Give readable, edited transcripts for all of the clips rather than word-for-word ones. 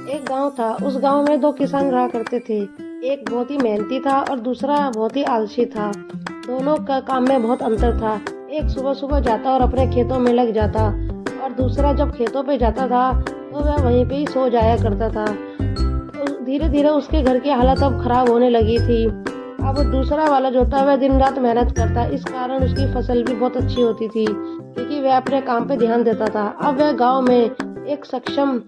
एक गांव था। उस गांव में दो किसान रहा करते थे। एक बहुत ही मेहनती था और दूसरा बहुत ही आलसी था। दोनों का काम में बहुत अंतर था। एक सुबह सुबह जाता और अपने खेतों में लग जाता, और दूसरा जब खेतों पे जाता था तो वह वहीं पे ही सो जाया करता था। धीरे धीरे उसके घर की हालत अब खराब होने लगी थी। अब दूसरा वाला जो था वह दिन रात मेहनत करता, इस कारण उसकी फसल भी बहुत अच्छी होती थी, क्योंकि वह अपने काम पे ध्यान देता था। अब वह गांव में एक सक्षम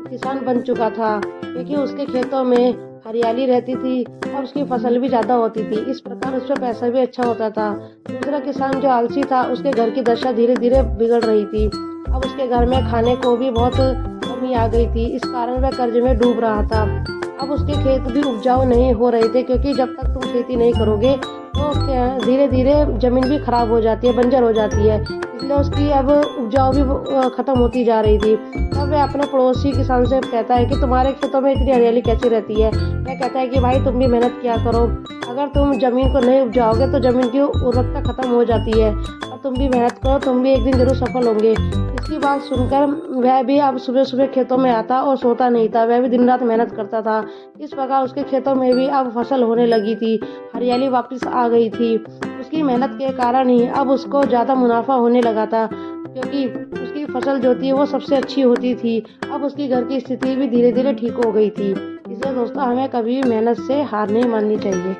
किसान बन चुका था, क्योंकि उसके खेतों में हरियाली रहती थी और उसकी फसल भी ज़्यादा होती थी। इस प्रकार उसका पैसा भी अच्छा होता था। दूसरा किसान जो आलसी था, उसके घर की दशा धीरे धीरे बिगड़ रही थी। अब उसके घर में खाने को भी बहुत कमी आ गई थी, इस कारण वह कर्ज में डूब रहा था। अब उसके खेत भी उपजाऊ नहीं हो रहे थे, क्योंकि जब तक तुम खेती नहीं करोगे तो धीरे धीरे जमीन भी खराब हो जाती है, बंजर हो जाती है। इसलिए उसकी अब उपजाऊ भी खत्म होती जा रही थी। तब वह अपने पड़ोसी किसान से कहता है कि तुम्हारे खेतों में इतनी हरियाली कैसी रहती है। वह कहता है कि भाई तुम भी मेहनत किया करो, अगर तुम जमीन को नहीं उपजाओगे तो जमीन की उर्वरकता खत्म हो जाती है, और तुम भी मेहनत करो, तुम भी एक दिन जरूर सफल होंगे। इसकी बात सुनकर वह भी अब सुबह सुबह खेतों में आता और सोता नहीं था। वह भी दिन रात मेहनत करता था। इस प्रकार उसके खेतों में भी अब फसल होने लगी थी, हरियाली वापस आ गई थी। उसकी मेहनत के कारण ही अब उसको ज़्यादा मुनाफा होने लगा था, क्योंकि उसकी फसल जो थी वो सबसे अच्छी होती थी। अब उसकी घर की स्थिति भी धीरे धीरे ठीक हो गई थी। इसलिए दोस्तों, हमें कभी भी मेहनत से हार नहीं माननी चाहिए।